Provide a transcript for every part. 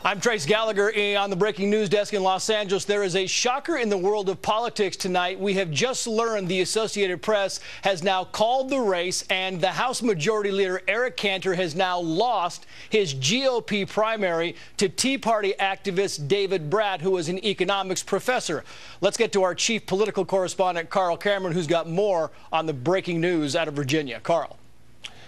I'm Trace Gallagher on the breaking news desk in Los Angeles. There is a shocker in the world of politics tonight. We have just learned the Associated Press has now called the race, and the House Majority Leader Eric Cantor has now lost his GOP primary to Tea Party activist David Brat, who is an economics professor. Let's get to our chief political correspondent, Carl Cameron, who's got more on the breaking news out of Virginia. Carl.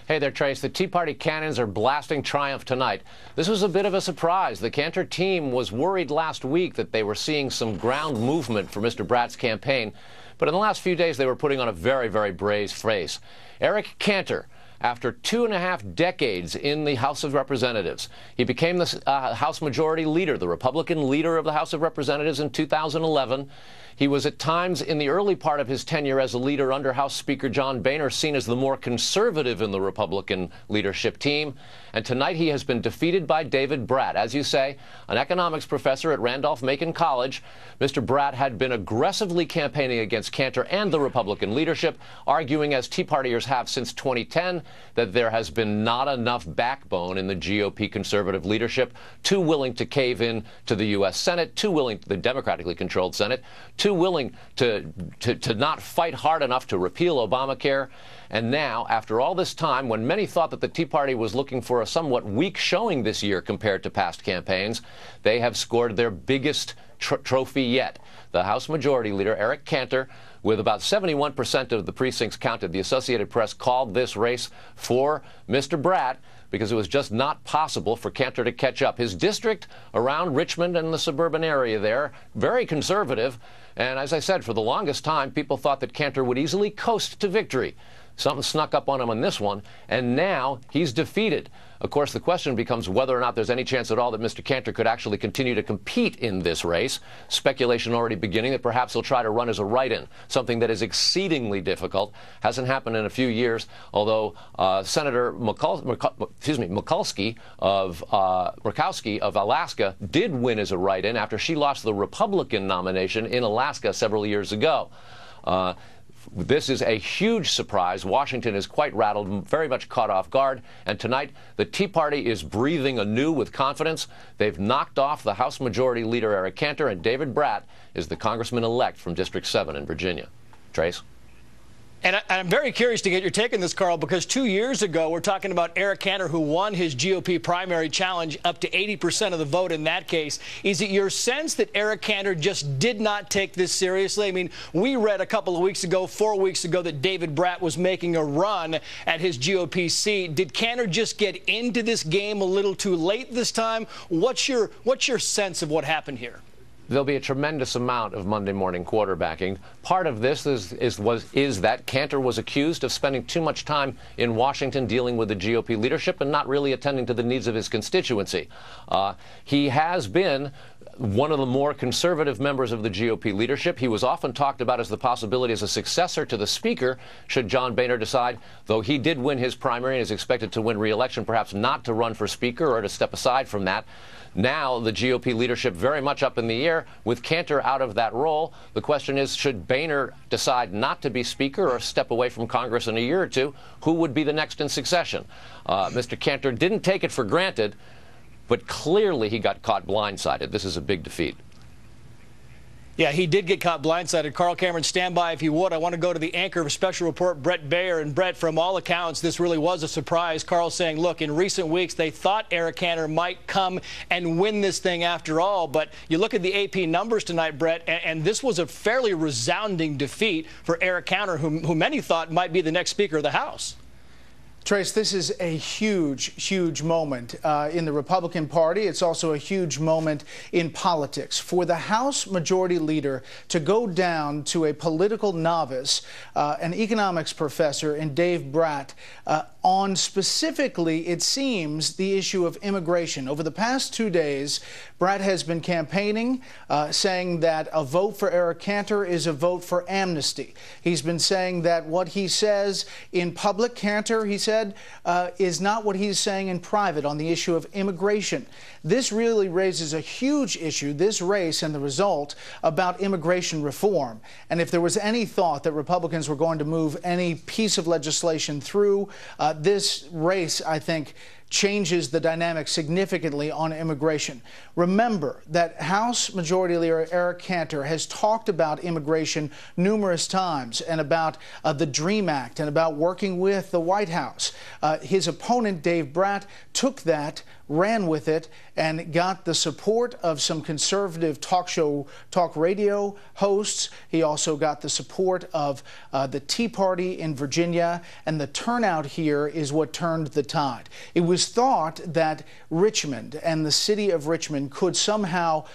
Hey there, Trace. The Tea Party cannons are blasting triumph tonight. This was a bit of a surprise. The Cantor team was worried last week that they were seeing some ground movement for Mr. Brat's campaign, but in the last few days they were putting on a very, very brave face. Eric Cantor, after 2.5 decades in the House of Representatives, he became the House Majority Leader, the Republican leader of the House of Representatives in 2011. He was at times in the early part of his tenure as a leader under House Speaker John Boehner seen as the more conservative in the Republican leadership team. And tonight he has been defeated by David Brat. As you say, an economics professor at Randolph-Macon College, Mr. Brat had been aggressively campaigning against Cantor and the Republican leadership, arguing, as Tea Partiers have since 2010, that there has been not enough backbone in the GOP conservative leadership, too willing to cave in to the U.S. Senate, too willing to the democratically controlled Senate, too willing to not fight hard enough to repeal Obamacare. And now, after all this time, when many thought that the Tea Party was looking for a somewhat weak showing this year compared to past campaigns, they have scored their biggest trophy yet. The House Majority Leader, Eric Cantor, with about 71% of the precincts counted, the Associated Press called this race for Mr. Brat because it was just not possible for Cantor to catch up. His district around Richmond and the suburban area there, very conservative. And as I said, for the longest time, people thought that Cantor would easily coast to victory. Something snuck up on him on this one, and now he's defeated. Of course, the question becomes whether or not there's any chance at all that Mr. Cantor could actually continue to compete in this race. Speculation already beginning that perhaps he'll try to run as a write-in, something that is exceedingly difficult. Hasn't happened in a few years, although Senator Murkowski of Alaska did win as a write-in after she lost the Republican nomination in Alaska several years ago. This is a huge surprise. Washington is quite rattled, very much caught off guard. And tonight, the Tea Party is breathing anew with confidence. They've knocked off the House Majority Leader Eric Cantor, and David Brat is the congressman-elect from District 7 in Virginia. Trace? And I'm very curious to get your take on this, Carl, because 2 years ago, we're talking about Eric Cantor, who won his GOP primary challenge up to 80% of the vote in that case. Is it your sense that Eric Cantor just did not take this seriously? I mean, we read a couple of weeks ago, 4 weeks ago, that David Brat was making a run at his GOP seat. Did Cantor just get into this game a little too late this time? What's your sense of what happened here? There'll be a tremendous amount of Monday morning quarterbacking. Part of this is that Cantor was accused of spending too much time in Washington dealing with the GOP leadership and not really attending to the needs of his constituency. He has been one of the more conservative members of the GOP leadership. He was often talked about as the possibility as a successor to the Speaker should John Boehner decide, though he did win his primary and is expected to win re-election, perhaps not to run for Speaker or to step aside from that. Now the GOP leadership very much up in the air with Cantor out of that role. The question is, should Boehner decide not to be Speaker or step away from Congress in a year or two, who would be the next in succession? Mr. Cantor didn't take it for granted, but clearly he got caught blindsided. This is a big defeat. Yeah, he did get caught blindsided. Carl Cameron, stand by if you would. I want to go to the anchor of a special report, Brett Baer. And Brett, from all accounts, this really was a surprise. Carl saying, look, in recent weeks, they thought Eric Cantor might come and win this thing after all. But you look at the AP numbers tonight, Brett, and this was a fairly resounding defeat for Eric Cantor, who many thought might be the next Speaker of the House. Trace, this is a huge, huge moment in the Republican Party. It's also a huge moment in politics. For the House Majority Leader to go down to a political novice, an economics professor in Dave Brat, on specifically, it seems, the issue of immigration. Over the past 2 days, Brat has been campaigning, saying that a vote for Eric Cantor is a vote for amnesty. He's been saying that what he says in public, Cantor, he said, is not what he's saying in private on the issue of immigration. This really raises a huge issue, this race and the result, about immigration reform. And if there was any thought that Republicans were going to move any piece of legislation through, this race, I think, changes the dynamic significantly on immigration. Remember that House Majority Leader Eric Cantor has talked about immigration numerous times and about the DREAM Act and about working with the White House. His opponent, Dave Brat, took that, ran with it, and got the support of some conservative talk radio hosts. He also got the support of the Tea Party in Virginia, and the turnout here is what turned the tide. It was thought that Richmond and the city of Richmond could somehow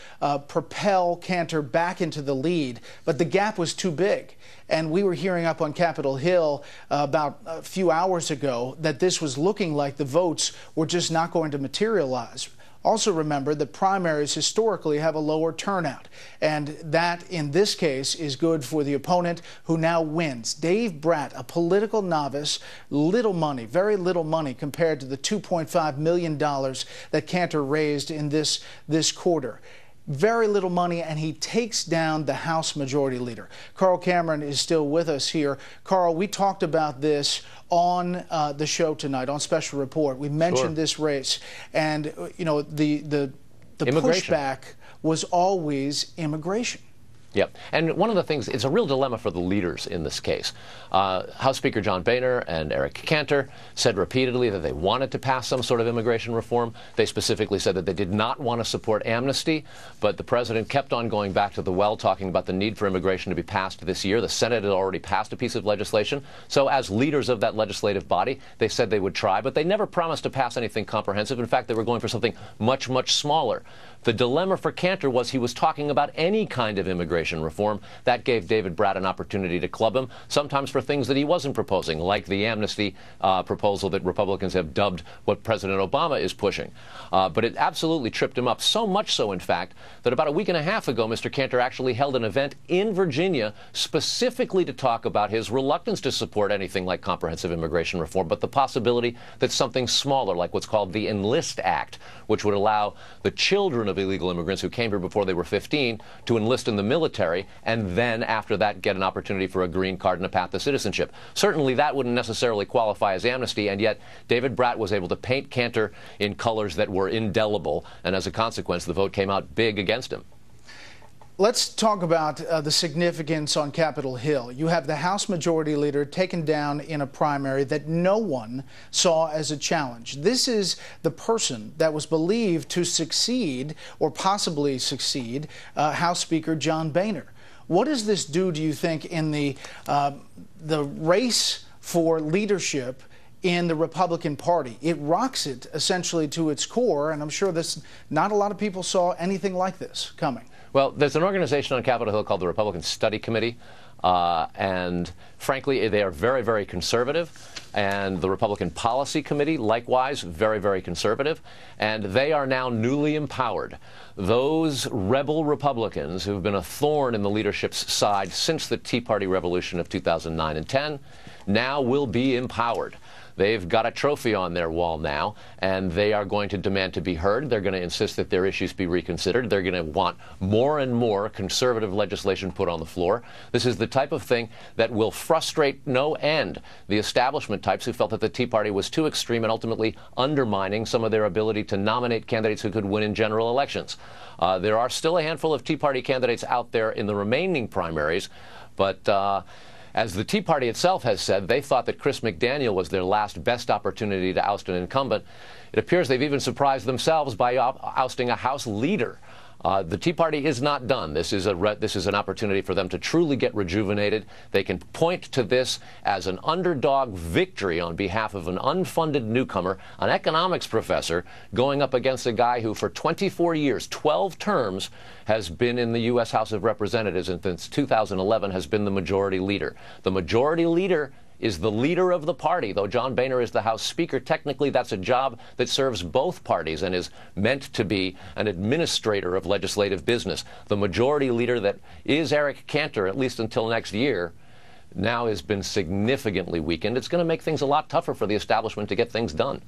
propel Cantor back into the lead, but the gap was too big. And we were hearing up on Capitol Hill about a few hours ago that this was looking like the votes were just not going to materialize. Also remember that primaries historically have a lower turnout, and that in this case is good for the opponent who now wins. Dave Brat, a political novice, little money, very little money compared to the $2.5 million that Cantor raised in this quarter. Very little money, and he takes down the House Majority Leader. Carl Cameron is still with us here. Carl, we talked about this on the show tonight, on Special Report. We mentioned this race, and you know the pushback was always immigration. Yep. And one of the things, it's a real dilemma for the leaders in this case. House Speaker John Boehner and Eric Cantor said repeatedly that they wanted to pass some sort of immigration reform. They specifically said that they did not want to support amnesty, but the president kept on going back to the well, talking about the need for immigration to be passed this year. The Senate had already passed a piece of legislation. So as leaders of that legislative body, they said they would try, but they never promised to pass anything comprehensive. In fact, they were going for something much, much smaller. The dilemma for Cantor was he was talking about any kind of immigration reform. That gave David Brat an opportunity to club him, sometimes for things that he wasn't proposing, like the amnesty proposal that Republicans have dubbed what President Obama is pushing. But it absolutely tripped him up, so much so, in fact, that about a week and a half ago, Mr. Cantor actually held an event in Virginia specifically to talk about his reluctance to support anything like comprehensive immigration reform, but the possibility that something smaller, like what's called the Enlist Act, which would allow the children of illegal immigrants who came here before they were 15 to enlist in the military, and then after that get an opportunity for a green card and a path to citizenship. Certainly that wouldn't necessarily qualify as amnesty, and yet David Brat was able to paint Cantor in colors that were indelible, and as a consequence the vote came out big against him. Let's talk about the significance on Capitol Hill. You have the House Majority Leader taken down in a primary that no one saw as a challenge. This is the person that was believed to succeed, or possibly succeed, House Speaker John Boehner. What does this do, do you think, in the race for leadership in the Republican Party? It rocks it essentially to its core, and I'm sure not a lot of people saw anything like this coming. Well, there's an organization on Capitol Hill called the Republican Study Committee, and frankly, they are very, very conservative. And the Republican Policy Committee, likewise, very, very conservative. And they are now newly empowered. Those rebel Republicans who've been a thorn in the leadership's side since the Tea Party revolution of 2009 and 10 now will be empowered. They've got a trophy on their wall now, and they are going to demand to be heard. They're going to insist that their issues be reconsidered. They're going to want more and more conservative legislation put on the floor. This is the type of thing that will frustrate no end the establishment types who felt that the Tea Party was too extreme and ultimately undermining some of their ability to nominate candidates who could win in general elections. There are still a handful of Tea Party candidates out there in the remaining primaries, but as the Tea Party itself has said, they thought that Chris McDaniel was their last best opportunity to oust an incumbent. It appears they've even surprised themselves by ousting a House leader. The Tea Party is not done. This is an opportunity for them to truly get rejuvenated. They can point to this as an underdog victory on behalf of an unfunded newcomer, an economics professor, going up against a guy who for 24 years, 12 terms, has been in the U.S. House of Representatives and since 2011 has been the majority leader. The majority leader is the leader of the party. Though John Boehner is the House Speaker, technically that's a job that serves both parties and is meant to be an administrator of legislative business. The majority leader that is Eric Cantor, at least until next year, now has been significantly weakened. It's going to make things a lot tougher for the establishment to get things done.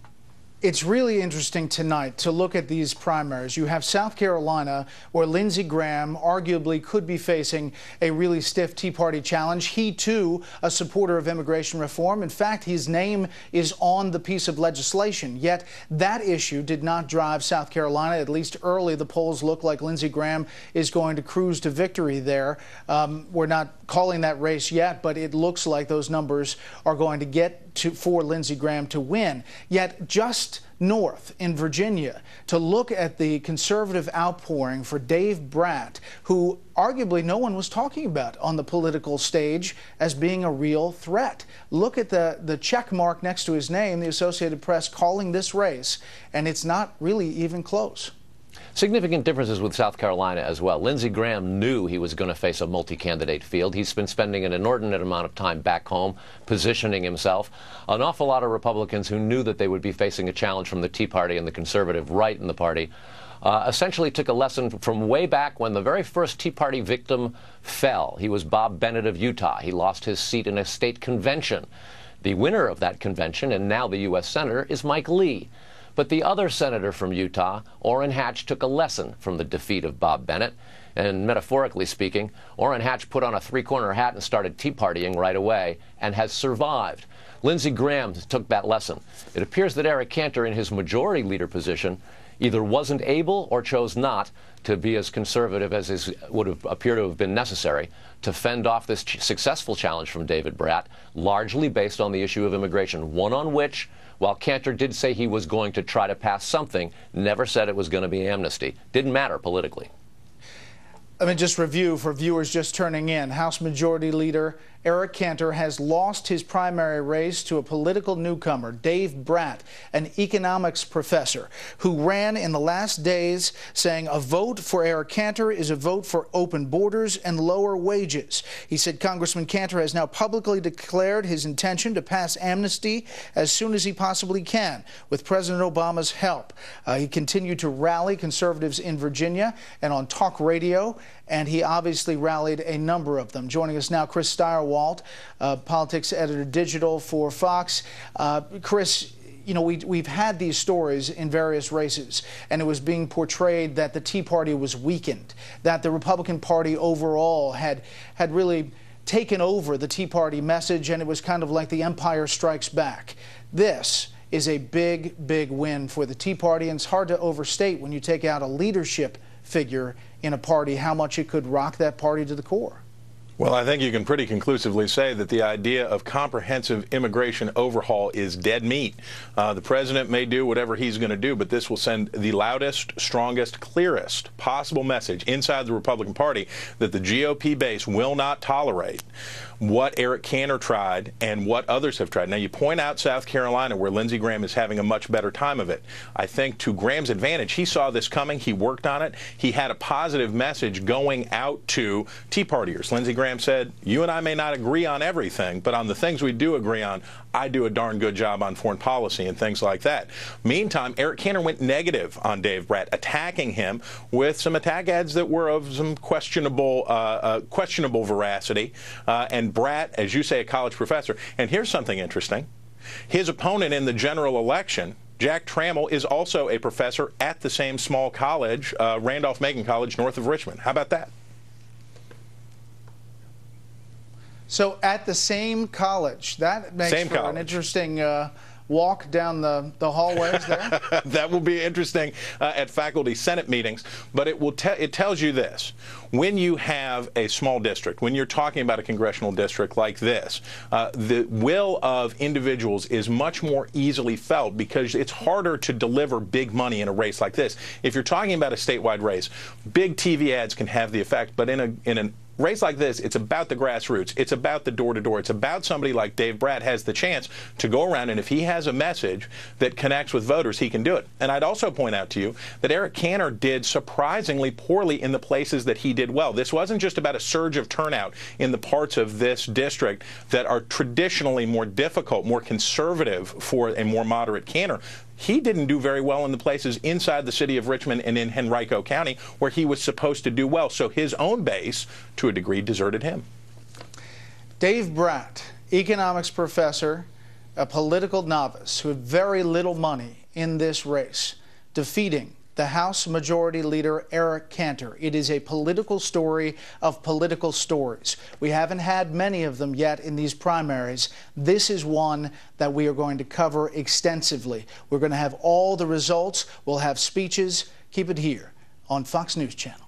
It's really interesting tonight to look at these primaries. You have South Carolina, where Lindsey Graham arguably could be facing a really stiff Tea Party challenge. He, too, a supporter of immigration reform. In fact, his name is on the piece of legislation. Yet that issue did not drive South Carolina. At least early, the polls look like Lindsey Graham is going to cruise to victory there. We're not calling that race yet, but it looks like those numbers are going to get for Lindsey Graham to win. Yet just north in Virginia, to look at the conservative outpouring for Dave Brat, who arguably no one was talking about on the political stage as being a real threat. Look at the check mark next to his name, the Associated Press calling this race, and it's not really even close. Significant differences with South Carolina as well. Lindsey Graham knew he was going to face a multi-candidate field. He's been spending an inordinate amount of time back home, positioning himself. An awful lot of Republicans who knew that they would be facing a challenge from the Tea Party and the conservative right in the party essentially took a lesson from way back when the very first Tea Party victim fell. He was Bob Bennett of Utah. He lost his seat in a state convention. The winner of that convention, and now the U.S. Senator, is Mike Lee. But the other senator from Utah, Orrin Hatch, took a lesson from the defeat of Bob Bennett. And metaphorically speaking, Orrin Hatch put on a three-corner hat and started Tea Partying right away and has survived. Lindsey Graham took that lesson. It appears that Eric Cantor, in his majority leader position, either wasn't able or chose not to be as conservative as would have appeared to have been necessary to fend off this successful challenge from David Brat, largely based on the issue of immigration, one on which, while Cantor did say he was going to try to pass something, never said it was going to be amnesty. Didn't matter politically. Let me just review for viewers just turning in. House Majority Leader Eric Cantor has lost his primary race to a political newcomer, Dave Brat, an economics professor who ran in the last days saying a vote for Eric Cantor is a vote for open borders and lower wages. He said Congressman Cantor has now publicly declared his intention to pass amnesty as soon as he possibly can, with President Obama's help. He continued to rally conservatives in Virginia and on talk radio, and he obviously rallied a number of them. Joining us now, Chris Stirewalt, politics editor digital for Fox. Chris, you know, we've had these stories in various races, and it was being portrayed that the Tea Party was weakened, that the Republican Party overall had really taken over the Tea Party message, and it was kind of like the Empire Strikes Back. This is a big, big win for the Tea Party, and it's hard to overstate when you take out a leadership figure in a party how much it could rock that party to the core. Well, I think you can pretty conclusively say that the idea of comprehensive immigration overhaul is dead meat. The president may do whatever he's going to do, but this will send the loudest, strongest, clearest possible message inside the Republican Party that the GOP base will not tolerate what Eric Cantor tried and what others have tried. Now, you point out South Carolina, where Lindsey Graham is having a much better time of it. I think to Graham's advantage, he saw this coming. He worked on it. He had a positive message going out to Tea Partiers. Lindsey Graham said, you and I may not agree on everything, but on the things we do agree on, I do a darn good job on foreign policy and things like that. Meantime, Eric Cantor went negative on Dave Brat, attacking him with some attack ads that were of some questionable veracity. And Brat, as you say, a college professor. And here's something interesting. His opponent in the general election, Jack Trammell, is also a professor at the same small college, Randolph-Macon College, north of Richmond. How about that? So at the same college, that makes an interesting walk down the hallways there. That will be interesting at faculty senate meetings, but it tells you this. When you have a small district, when you're talking about a congressional district like this, the will of individuals is much more easily felt because it's harder to deliver big money in a race like this. If you're talking about a statewide race, big TV ads can have the effect, but in an race like this, it's about the grassroots. It's about the door-to-door. It's about somebody like Dave Brat has the chance to go around, and if he has a message that connects with voters, he can do it. And I'd also point out to you that Eric Cantor did surprisingly poorly in the places that he did well. This wasn't just about a surge of turnout in the parts of this district that are traditionally more difficult, more conservative for a more moderate Cantor. He didn't do very well in the places inside the city of Richmond and in Henrico County where he was supposed to do well. So his own base, to a degree, deserted him. Dave Brat, economics professor, a political novice who had very little money in this race, defeating the House Majority Leader Eric Cantor. It is a political story of political stories. We haven't had many of them yet in these primaries. This is one that we are going to cover extensively. We're going to have all the results. We'll have speeches. Keep it here on Fox News Channel.